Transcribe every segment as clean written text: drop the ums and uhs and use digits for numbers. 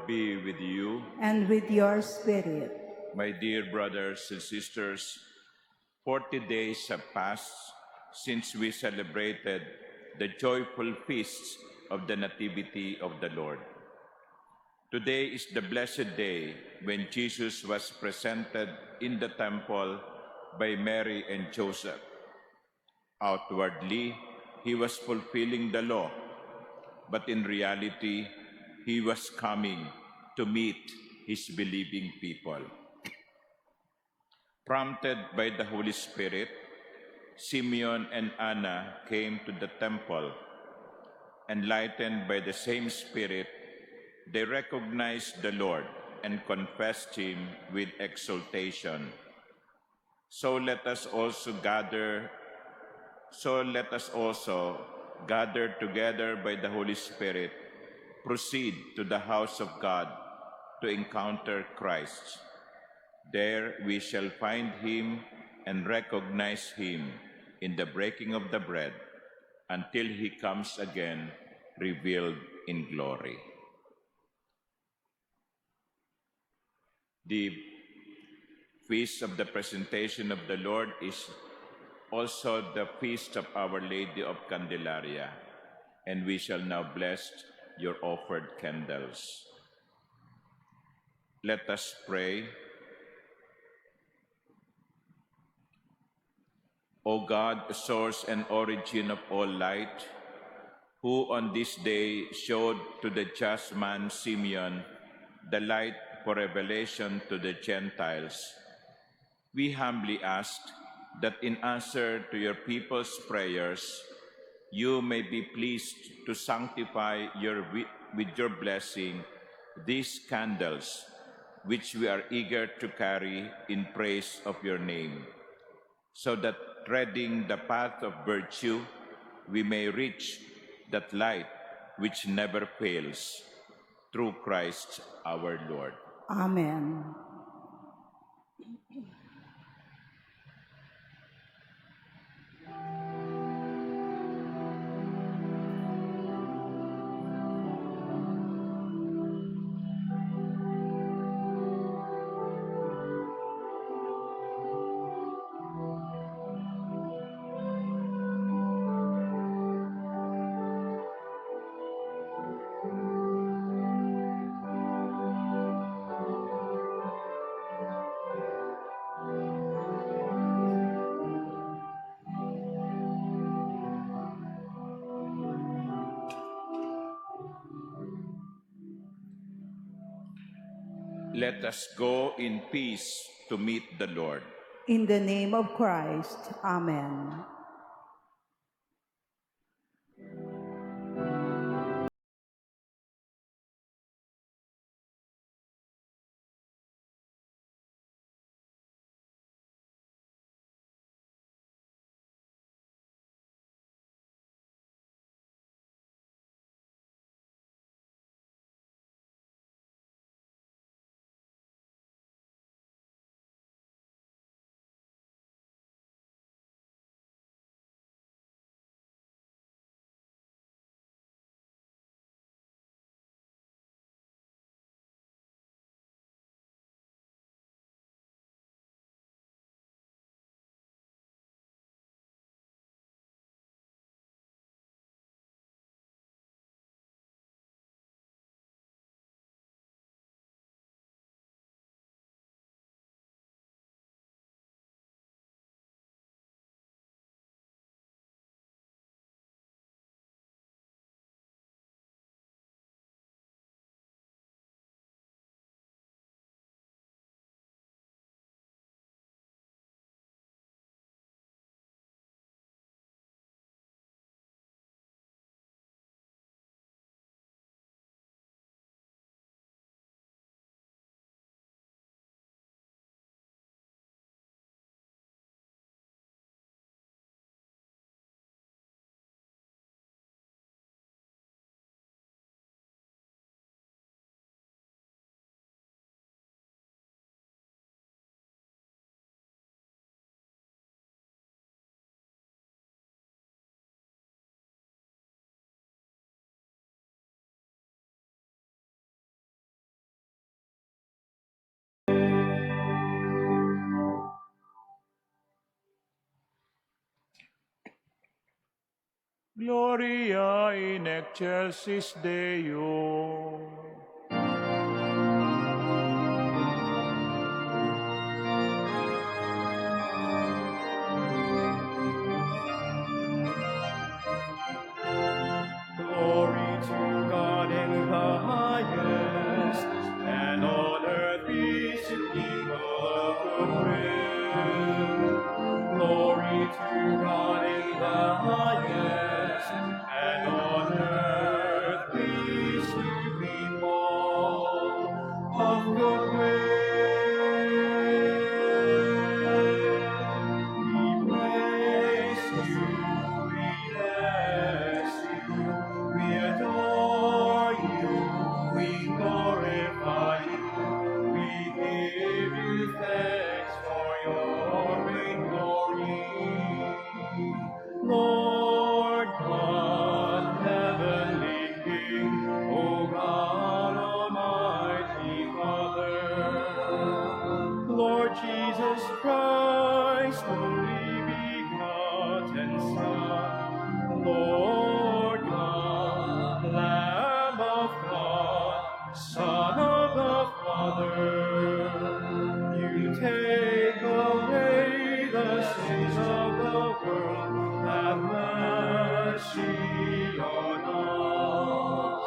be with you. and with your spirit. My dear brothers and sisters, 40 days have passed since we celebrated the joyful feasts of the Nativity of the Lord. Today is the blessed day when Jesus was presented in the temple by Mary and Joseph. Outwardly, he was fulfilling the law, but in reality, he was coming to meet his believing people. Prompted by the Holy Spirit, Simeon and Anna came to the temple. Enlightened by the same Spirit, they recognized the Lord and confessed him with exultation. So let us also gather together by the Holy Spirit, proceed to the house of God to encounter Christ. There we shall find him and recognize him in the breaking of the bread until he comes again, revealed in glory. The feast of the presentation of the Lord is also the feast of Our Lady of Candelaria, and we shall now bless your offered candles. Let us pray. O God, source and origin of all light, who on this day showed to the just man Simeon the light for revelation to the Gentiles, we humbly ask that in answer to your people's prayers, you may be pleased to sanctify with your blessing these candles, which we are eager to carry in praise of your name, so that treading the path of virtue, we may reach that light which never fails, through Christ our Lord. Amen. Let us go in peace to meet the Lord. In the name of Christ, amen. Gloria in excelsis Deo. Glory to God in the highest, and on earth peace to people of good will. Glory to God in the highest, and on earth peace to people of good will. We praise you, we bless you, we adore you, we glorify you, we give you thanks for your great glory. Lord God, heavenly King, O God, almighty Father, Lord Jesus Christ, only begotten Son, Lord God, Lamb of God, Son of the Father, you take away the sins of the world, have mercy on us.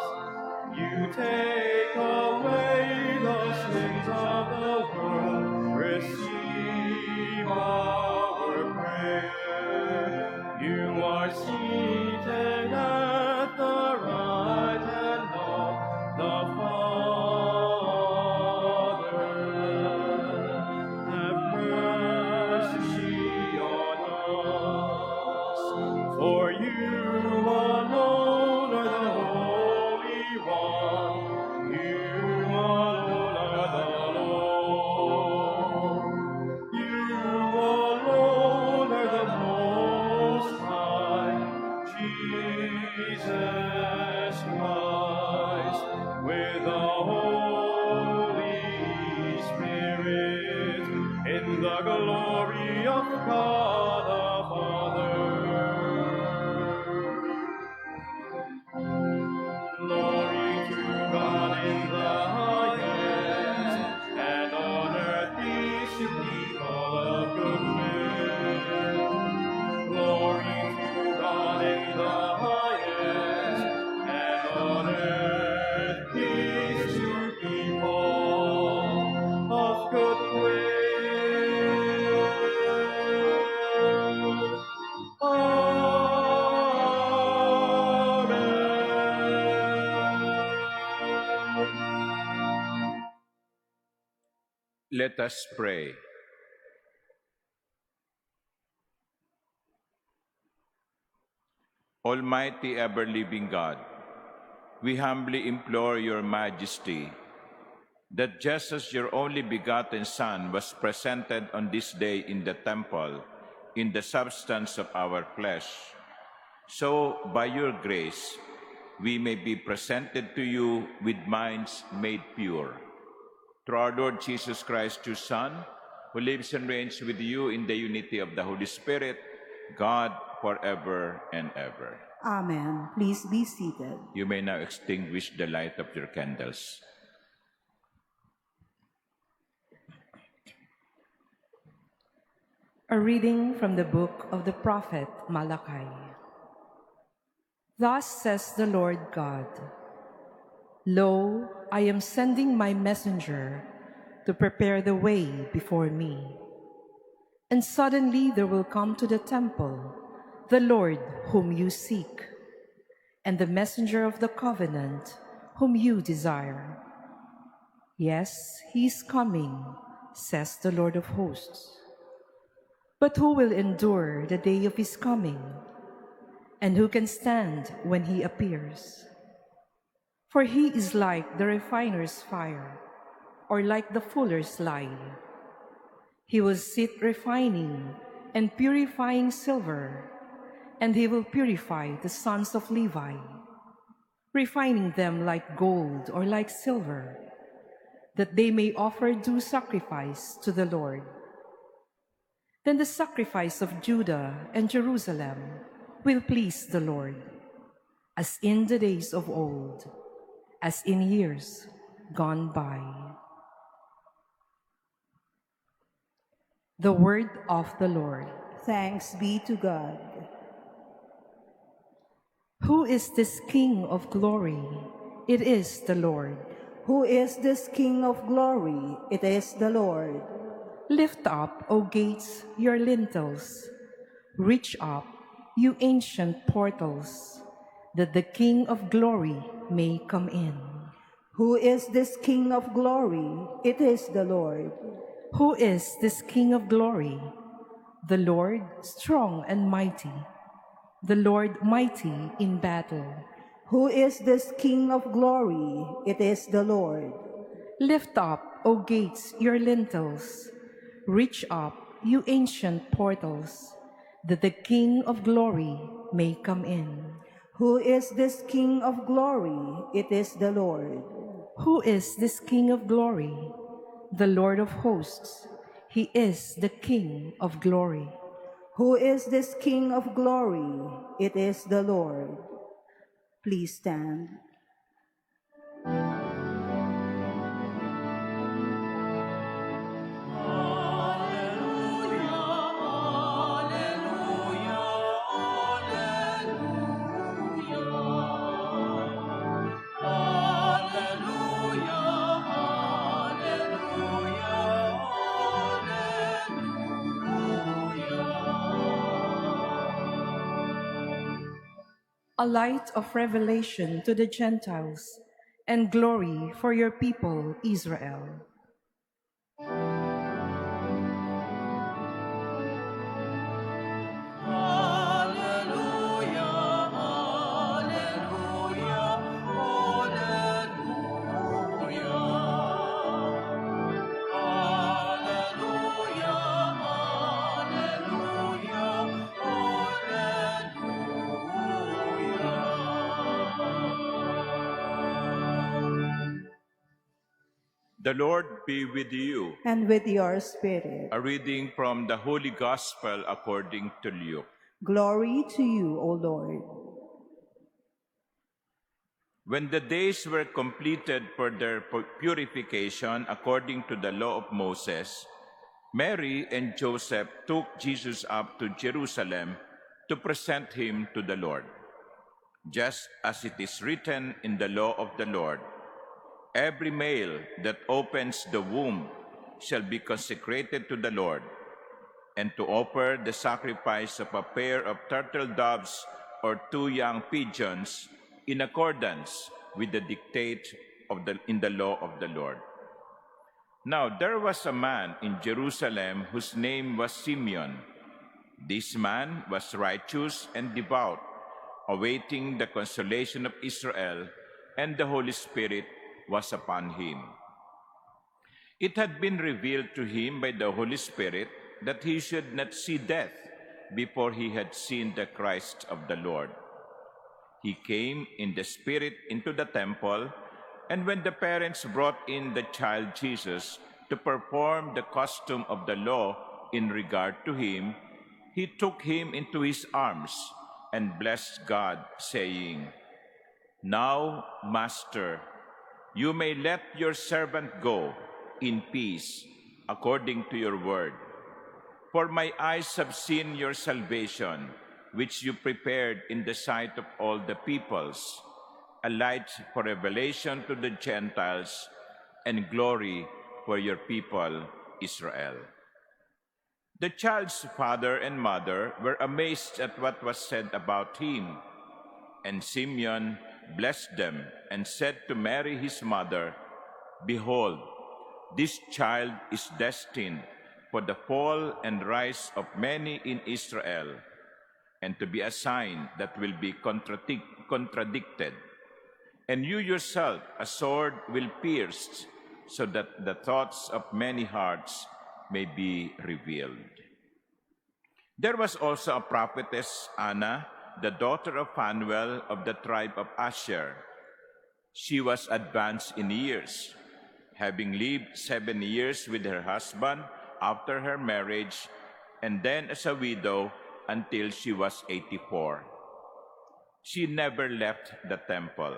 You take away the sins of the world, receive our prayer. You are seated at the right hand of the Father. Have mercy on us, for you alone are the Holy One. You alone are the Lord. You alone are the Most High, Jesus Christ, with the Holy Spirit, in the glory of God the Father. Glory to God in the highest, and on earth peace to people of good will. Glory to God in the highest, and on earth peace to people of good will. Let us pray. Almighty ever-living God, we humbly implore your majesty that just as your only begotten Son was presented on this day in the temple in the substance of our flesh, so by your grace we may be presented to you with minds made pure. Through our Lord Jesus Christ, your Son, who lives and reigns with you in the unity of the Holy Spirit, God, forever and ever. Amen. Please be seated. You may now extinguish the light of your candles. A reading from the book of the prophet Malachi. Thus says the Lord God, Lo, I am sending my messenger to prepare the way before me. And suddenly there will come to the temple the Lord whom you seek, and the messenger of the covenant whom you desire. Yes, he is coming, says the Lord of hosts. But who will endure the day of his coming? And who can stand when he appears? For he is like the refiner's fire, or like the fuller's lye. He will sit refining and purifying silver, and he will purify the sons of Levi, refining them like gold or like silver, that they may offer due sacrifice to the Lord. Then the sacrifice of Judah and Jerusalem will please the Lord, as in the days of old, as in years gone by. The word of the Lord. Thanks be to God. Who is this King of glory? It is the Lord. Who is this King of glory? It is the Lord. Lift up, O gates, your lintels. Reach up, you ancient portals, that the King of glory may come in. Who is this King of glory? It is the Lord. Who is this King of glory? The Lord strong and mighty, the Lord mighty in battle. Who is this King of glory? It is the Lord. Lift up, O gates, your lintels. Reach up, you ancient portals, that the King of glory may come in. Who is this King of glory? It is the Lord. Who is this King of glory? The Lord of hosts. He is the King of glory. Who is this King of glory? It is the Lord. Please stand. A light of revelation to the Gentiles, and glory for your people, Israel. The Lord be with you. And with your spirit. A reading from the Holy Gospel according to Luke. Glory to you, O Lord. When the days were completed for their purification according to the law of Moses, Mary and Joseph took Jesus up to Jerusalem to present him to the Lord. Just as it is written in the law of the Lord, every male that opens the womb shall be consecrated to the Lord, and to offer the sacrifice of a pair of turtle doves or 2 young pigeons in accordance with the dictate in the law of the Lord. Now there was a man in Jerusalem whose name was Simeon. This man was righteous and devout, awaiting the consolation of Israel, and the Holy Spirit was upon him. It had been revealed to him by the Holy Spirit that he should not see death before he had seen the Christ of the Lord. He came in the Spirit into the temple, and when the parents brought in the child Jesus to perform the custom of the law in regard to him, he took him into his arms and blessed God, saying, "Now, Master, you may let your servant go in peace according to your word. For my eyes have seen your salvation, which you prepared in the sight of all the peoples, a light for revelation to the Gentiles and glory for your people, Israel." The child's father and mother were amazed at what was said about him, and Simeon blessed them and said to Mary his mother, "Behold, this child is destined for the fall and rise of many in Israel, and to be a sign that will be contradicted. And you yourself a sword will pierce, so that the thoughts of many hearts may be revealed." There was also a prophetess, Anna, the daughter of Phanuel of the tribe of Asher. She was advanced in years, having lived 7 years with her husband after her marriage, and then as a widow until she was 84. She never left the temple,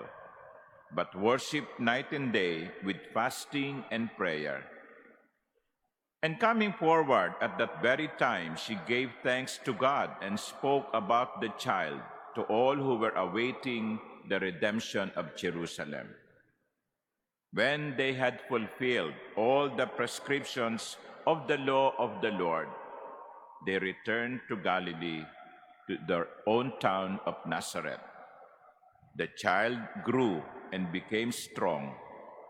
but worshiped night and day with fasting and prayer. And coming forward at that very time, she gave thanks to God and spoke about the child to all who were awaiting the redemption of Jerusalem. When they had fulfilled all the prescriptions of the law of the Lord, they returned to Galilee, to their own town of Nazareth. The child grew and became strong,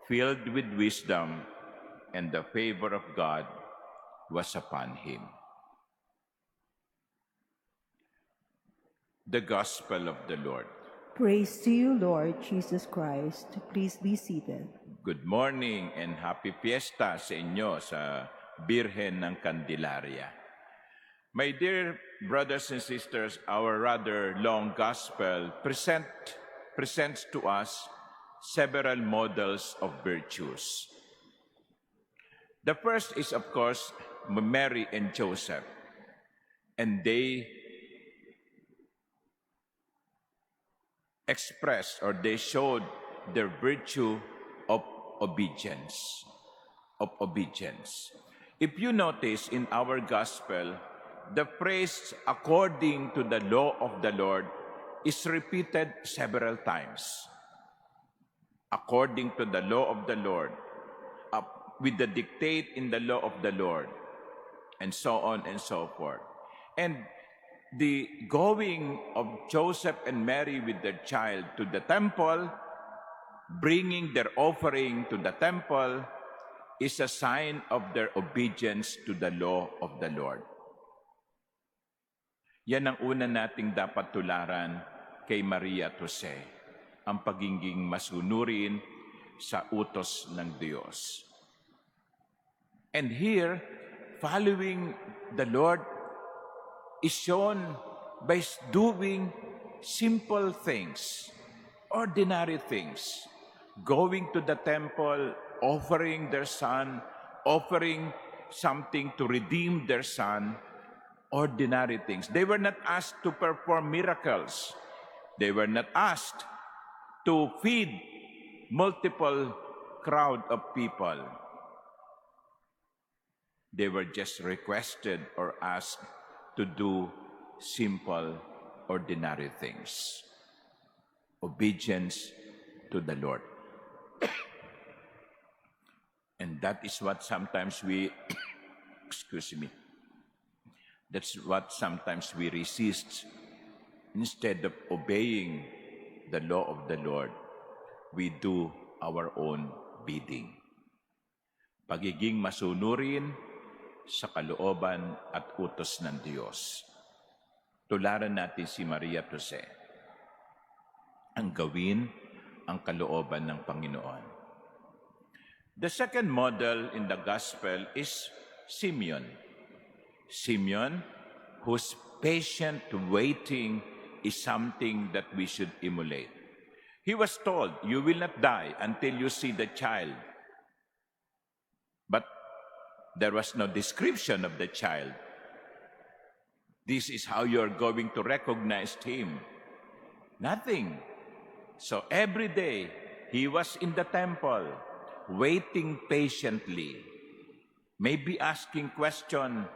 filled with wisdom, and the favor of God was upon him. The Gospel of the Lord. Praise to you, Lord Jesus Christ. Please be seated. Good morning and happy fiesta sa inyo sa Birhen ng Candelaria. My dear brothers and sisters, our rather long gospel presents to us several models of virtues. The first is, of course, Mary and Joseph, and they expressed or they showed their virtue of obedience. If you notice in our gospel, the phrase according to the law of the Lord is repeated several times. According to the law of the Lord, with the dictate in the law of the Lord, and so on and so forth. And the going of Joseph and Mary with their child to the temple, bringing their offering to the temple, is a sign of their obedience to the law of the Lord. Yan ang una nating dapat tularan kay Maria at Jose, ang pagiging masunurin sa utos ng Diyos. And here, following the Lord is shown by doing simple things, ordinary things, going to the temple, offering their son, offering something to redeem their son, ordinary things. They were not asked to perform miracles. They were not asked to feed multiple crowd of people. They were just requested or asked to do simple, ordinary things. Obedience to the Lord. And that is what sometimes we, that's what sometimes we resist. Instead of obeying the law of the Lord, we do our own bidding. Pagiging masunurin sa kalooban at utos ng Diyos. Tularan natin si Maria at Jose. Ang gawin ang kalooban ng Panginoon. The second model in the gospel is Simeon. Simeon, whose patient waiting is something that we should emulate. He was told, you will not die until you see the child. But there was no description of the child. This is how you're going to recognize him. Nothing. So every day, he was in the temple, waiting patiently, maybe asking question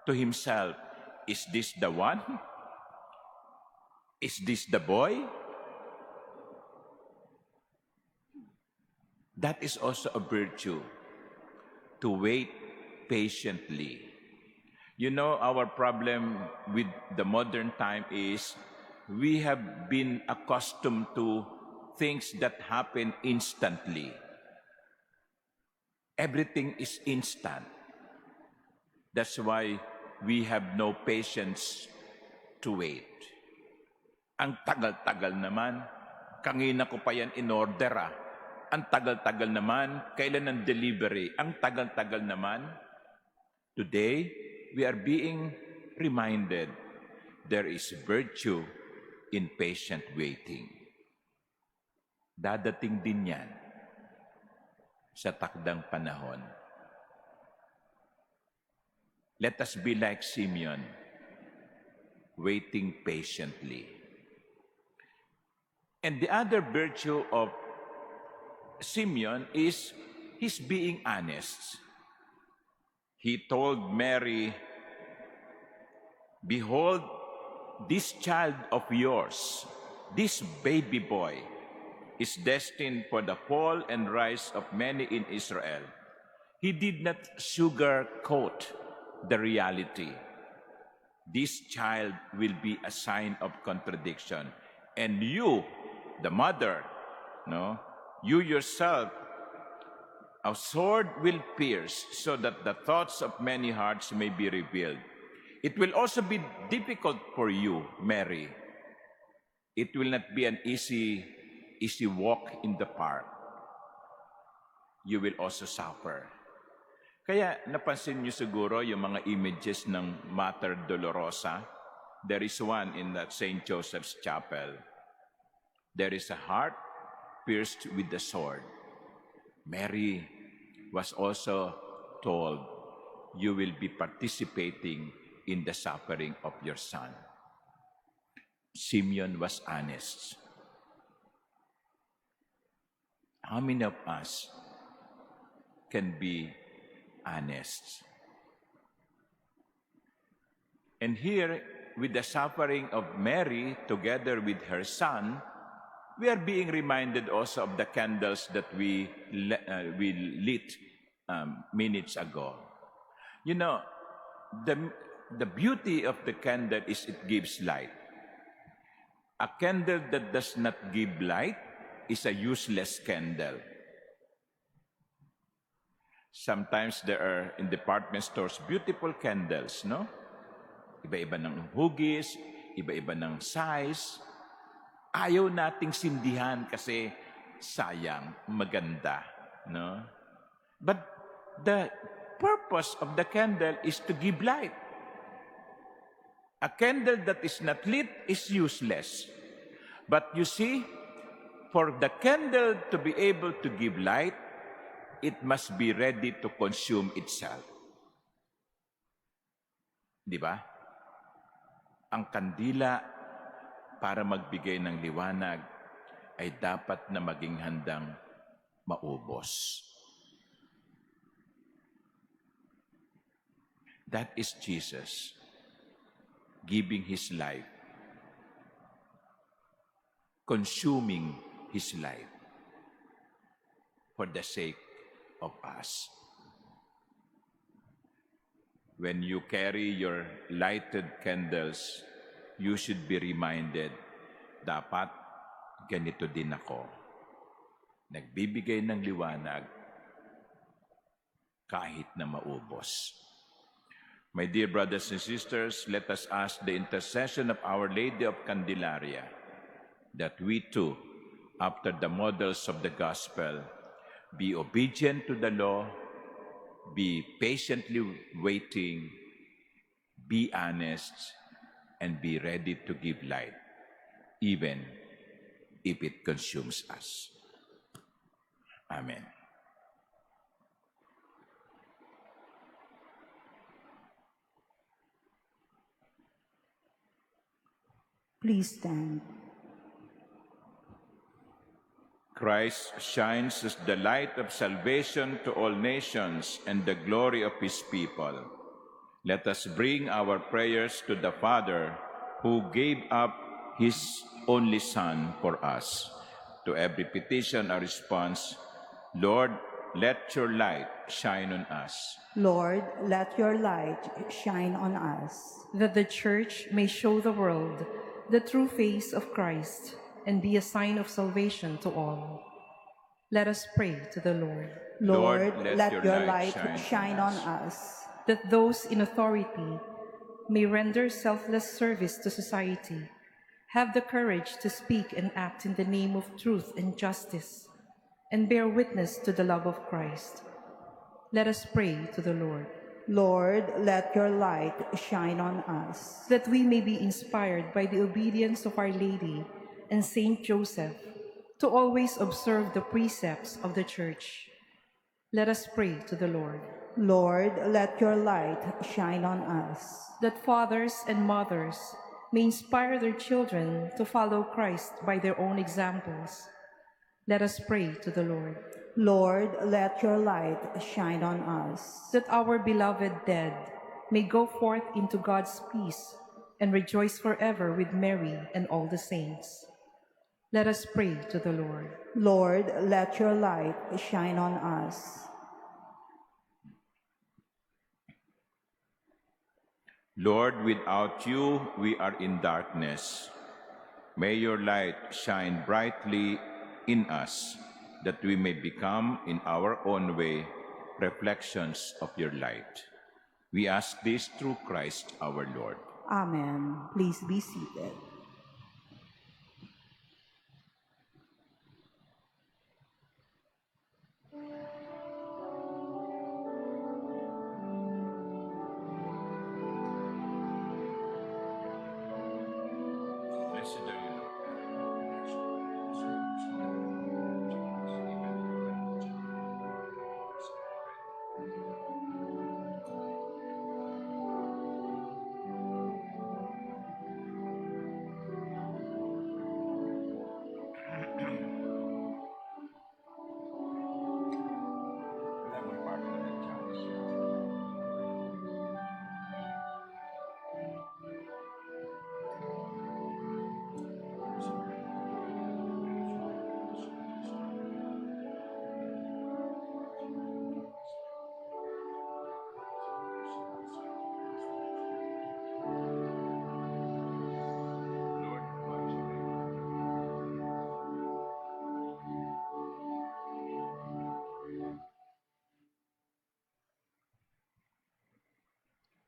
to himself, is this the one? Is this the boy? That is also a virtue, to wait patiently. You know, our problem with the modern time is we have been accustomed to things that happen instantly. Everything is instant. That's why we have no patience to wait. Ang tagal-tagal naman, kanina ko pa yan in-order Ang tagal-tagal naman, kailan ang delivery? Ang tagal-tagal naman. Today, we are being reminded there is virtue in patient waiting. Dadating din yan sa takdang panahon. Let us be like Simeon, waiting patiently. And the other virtue of Simeon is his being honest. He told Mary, "Behold, this child of yours, this baby boy, is destined for the fall and rise of many in Israel." He did not sugarcoat the reality. This child will be a sign of contradiction. And you, the mother, no, you yourself, a sword will pierce so that the thoughts of many hearts may be revealed. It will also be difficult for you, Mary. It will not be an easy walk in the park. You will also suffer. Kaya napansin niyo siguro yung mga images ng Mater Dolorosa. There is one in that St. Joseph's Chapel. There is a heart pierced with the sword. Mary was also told, you will be participating in the suffering of your son. Simeon was honest. How many of us can be honest? And here, with the suffering of Mary together with her son, we are being reminded also of the candles that we lit minutes ago. You know, the beauty of the candle is it gives light. A candle that does not give light is a useless candle. Sometimes there are in department stores beautiful candles, no? Iba-iba ng hugis, iba-iba ng size. Ayaw nating sindihan kasi sayang, maganda, no? But the purpose of the candle is to give light. A candle that is not lit is useless. But you see, for the candle to be able to give light, it must be ready to consume itself. Di ba? Ang kandila para magbigay ng liwanag ay dapat na maging handang maubos. That is Jesus giving His life, consuming His life for the sake of us. When you carry your lighted candles, you should be reminded, dapat ganito din ako. Nagbibigay ng liwanag kahit na maubos. My dear brothers and sisters, let us ask the intercession of Our Lady of Candelaria that we too, after the models of the gospel, be obedient to the law, be patiently waiting, be honest, and be ready to give light, even if it consumes us. Amen. Please stand. Christ shines as the light of salvation to all nations and the glory of His people. Let us bring our prayers to the Father who gave up His only Son for us. To every petition, a response, Lord, let your light shine on us. Lord, let your light shine on us. That the Church may show the world the true face of Christ and be a sign of salvation to all. Let us pray to the Lord. Lord, let your light shine on us. That those in authority may render selfless service to society, have the courage to speak and act in the name of truth and justice, and bear witness to the love of Christ. Let us pray to the Lord. Lord, let your light shine on us. That we may be inspired by the obedience of Our Lady and Saint Joseph to always observe the precepts of the Church. Let us pray to the Lord. Lord, let your light shine on us. That fathers and mothers may inspire their children to follow Christ by their own examples. Let us pray to the Lord. Lord, let your light shine on us. That our beloved dead may go forth into God's peace and rejoice forever with Mary and all the saints. Let us pray to the Lord. Lord, let your light shine on us. Lord, without you we are in darkness. May your light shine brightly in us, that we may become in our own way reflections of your light. We ask this through Christ our Lord. Amen. Please be seated. Blessed are you, Lord.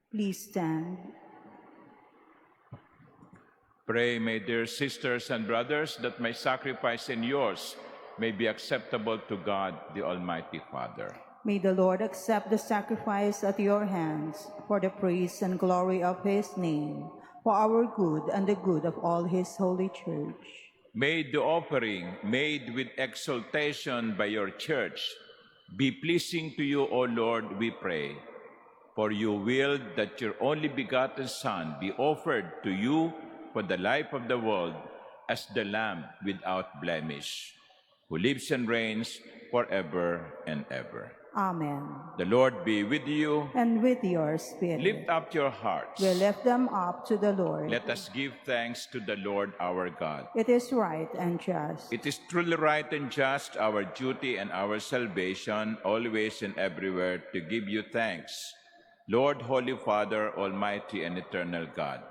Please stand. Pray, my dear sisters and brothers, that my sacrifice and yours may be acceptable to God, the Almighty Father. May the Lord accept the sacrifice at your hands for the praise and glory of his name, for our good and the good of all his holy church. May the offering made with exaltation by your church be pleasing to you, O Lord, we pray. For you willed that your only begotten Son be offered to you for the life of the world as the Lamb without blemish, who lives and reigns forever and ever. Amen. The Lord be with you. And with your spirit. Lift up your hearts. We lift them up to the Lord. Let us give thanks to the Lord our God. It is right and just. It is truly right and just, our duty and our salvation, always and everywhere, to give you thanks, Lord, Holy Father, Almighty and Eternal God.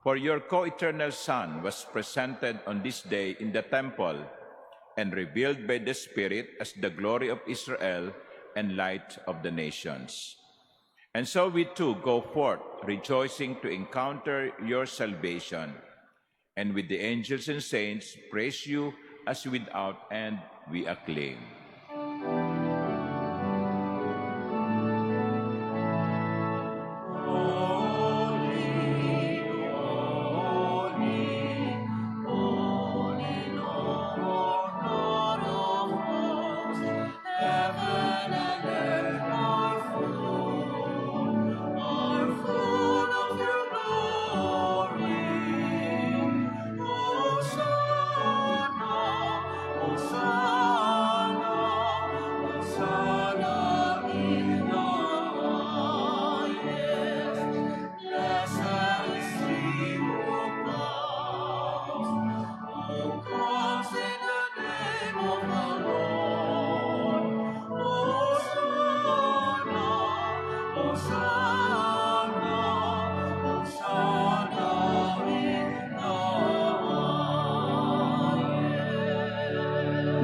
For your co-eternal Son was presented on this day in the temple and revealed by the Spirit as the glory of Israel and light of the nations. And so we too go forth, rejoicing to encounter your salvation, and with the angels and saints praise you as without end we acclaim.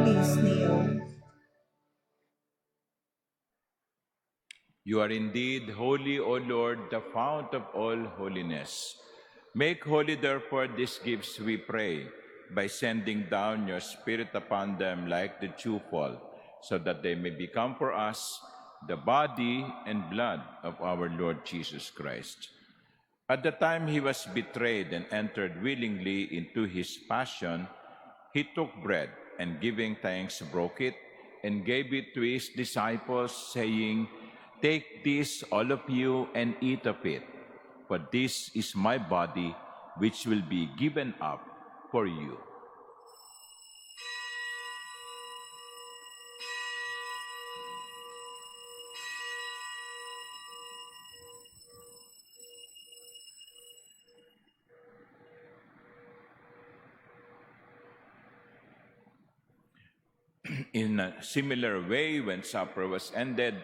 Please kneel. You are indeed holy, O Lord, the fount of all holiness. Make holy, therefore, these gifts, we pray, by sending down your Spirit upon them like the dewfall, so that they may become for us the body and blood of our Lord Jesus Christ. At the time he was betrayed and entered willingly into his passion, he took bread and giving thanks broke it and gave it to his disciples, saying, "Take this, all of you, and eat of it, for this is my body, which will be given up for you. In a similar way, when supper was ended,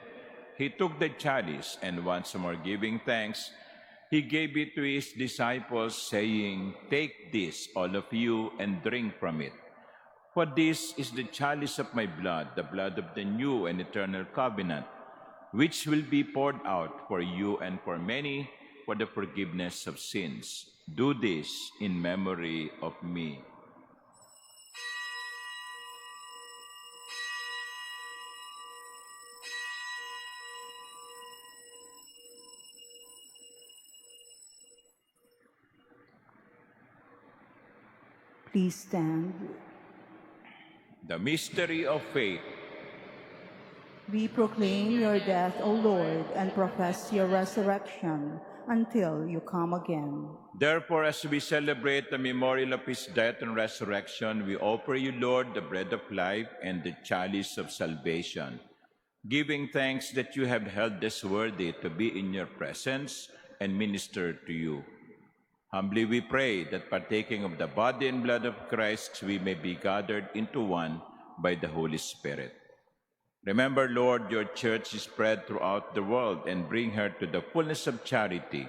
he took the chalice, and once more giving thanks, he gave it to his disciples, saying, "Take this, all of you, and drink from it. For this is the chalice of my blood, the blood of the new and eternal covenant, which will be poured out for you and for many for the forgiveness of sins. Do this in memory of me." Please stand. The mystery of faith. We proclaim your death, O Lord, and profess your resurrection until you come again. Therefore, as we celebrate the memorial of his death and resurrection, we offer you, Lord, the bread of life and the chalice of salvation, giving thanks that you have held us worthy to be in your presence and minister to you. Humbly we pray that partaking of the body and blood of Christ, we may be gathered into one by the Holy Spirit. Remember, Lord, your church is spread throughout the world, and bring her to the fullness of charity,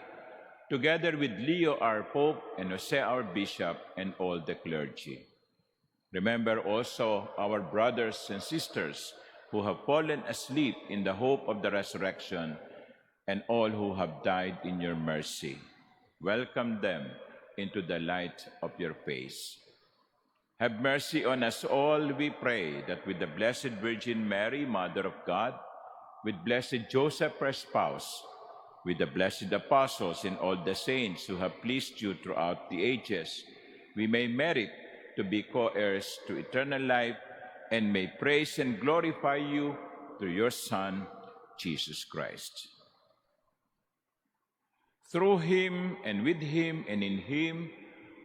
together with Leo, our Pope, and Jose, our Bishop, and all the clergy. Remember also our brothers and sisters who have fallen asleep in the hope of the resurrection, and all who have died in your mercy. Welcome them into the light of your face. Have mercy on us all, we pray, that with the Blessed Virgin Mary, Mother of God, with Blessed Joseph, her spouse, with the blessed apostles and all the saints who have pleased you throughout the ages, we may merit to be co-heirs to eternal life, and may praise and glorify you through your Son, Jesus Christ. Through him, and with him, and in him,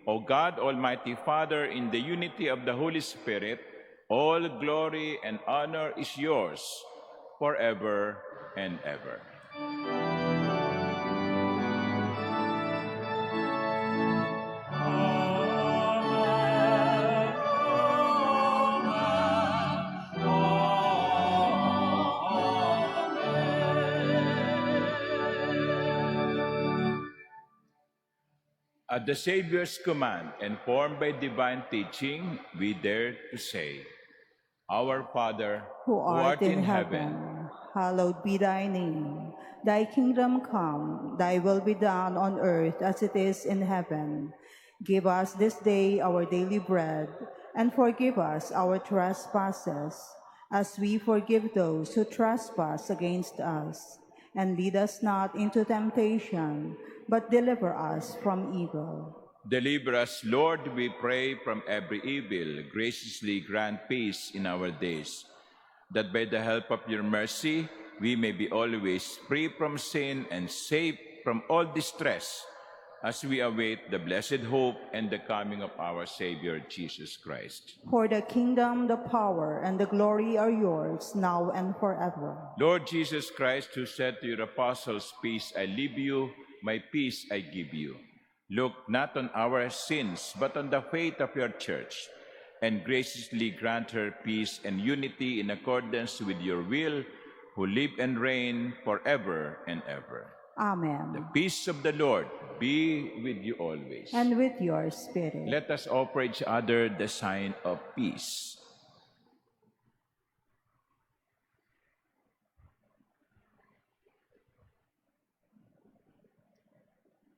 O God, Almighty Father, in the unity of the Holy Spirit, all glory and honor is yours forever and ever. At the Savior's command, and formed by divine teaching, we dare to say, Our Father, Who art in heaven, hallowed be thy name. Thy kingdom come, thy will be done on earth as it is in heaven. Give us this day our daily bread, and forgive us our trespasses, as we forgive those who trespass against us. And lead us not into temptation, but deliver us from evil. Deliver us, Lord, we pray, from every evil. Graciously grant peace in our days, that by the help of your mercy, we may be always free from sin and safe from all distress, as we await the blessed hope and the coming of our Savior, Jesus Christ. For the kingdom, the power, and the glory are yours, now and forever. Lord Jesus Christ, who said to your apostles, "Peace I leave you, my peace I give you," look not on our sins, but on the faith of your church, and graciously grant her peace and unity in accordance with your will, who live and reign forever and ever. Amen. The peace of the Lord be with you always. And with your spirit. Let us offer each other the sign of peace.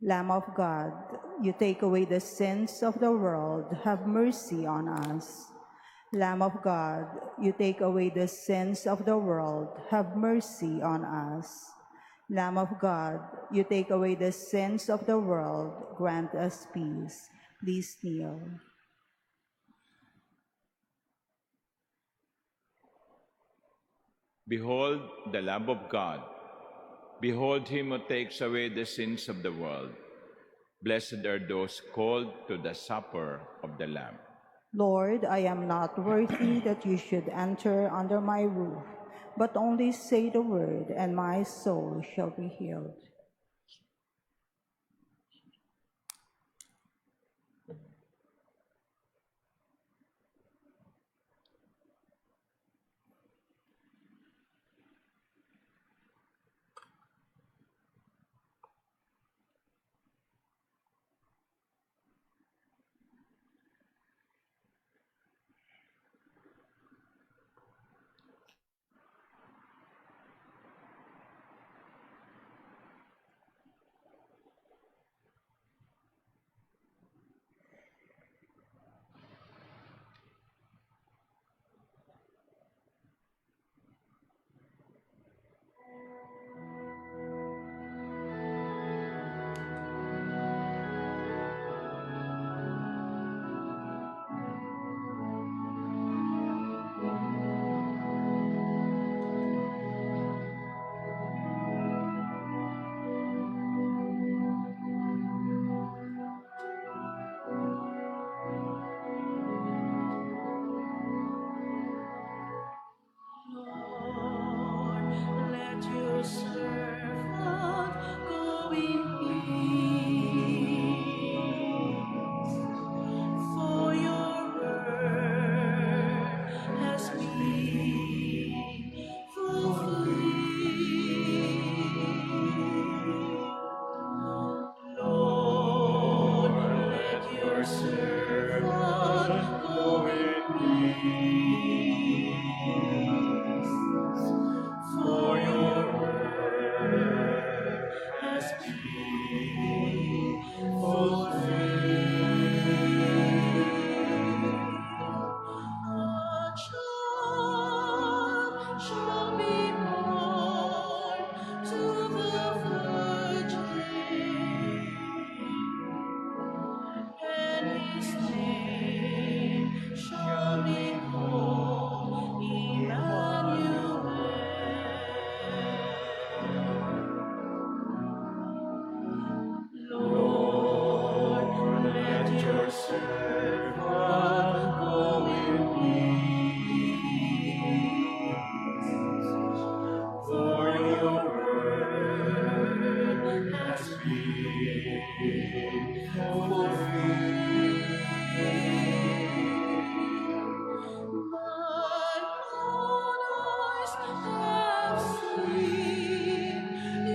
Lamb of God, you take away the sins of the world, have mercy on us. Lamb of God, you take away the sins of the world, have mercy on us. Lamb of God, you take away the sins of the world, grant us peace. Please kneel. Behold the Lamb of God. Behold him who takes away the sins of the world. Blessed are those called to the supper of the Lamb. Lord, I am not worthy that you should enter under my roof, but only say the word, and my soul shall be healed. Let your servant go in peace, for your word has been fulfilled. Lord, let your servant go in peace, for your word has been fulfilled. A child shall be born to the Virgin, and his name shall be called Emmanuel. Lord, let your servant go in peace, for your word has been fulfilled. My own eyes have seen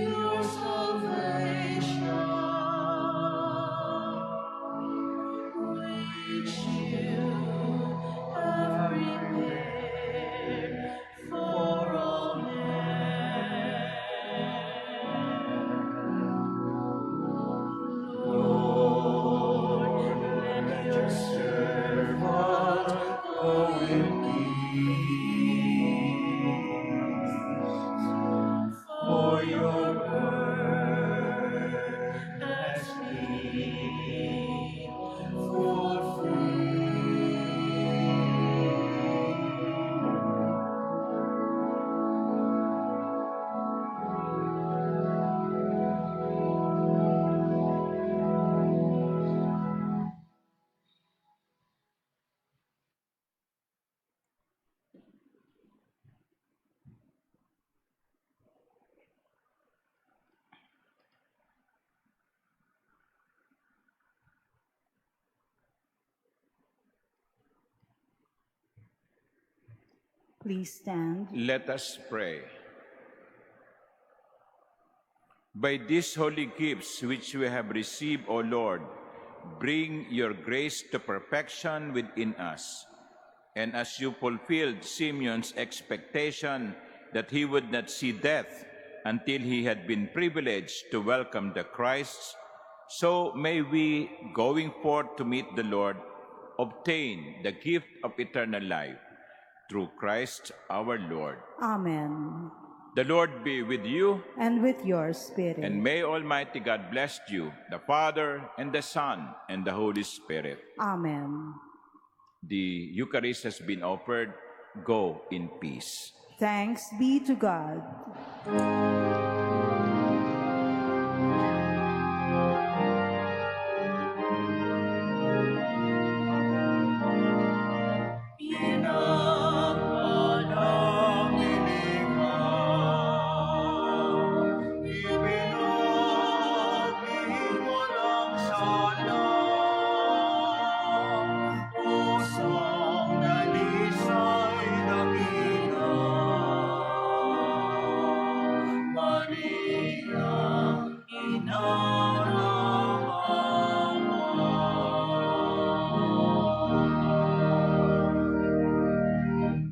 your salvation, which you have prepared for all men. Lord, let your servant go in peace, for your word has been fulfilled. Please stand. Let us pray. By these holy gifts which we have received, O Lord, bring your grace to perfection within us. And as you fulfilled Simeon's expectation that he would not see death until he had been privileged to welcome the Christ, so may we, going forth to meet the Lord, obtain the gift of eternal life through Christ our Lord. Amen. The Lord be with you, And with your spirit. and may Almighty God bless you, the Father, and the Son, and the Holy Spirit. Amen. The Eucharist has been offered. Go in peace. Thanks be to God.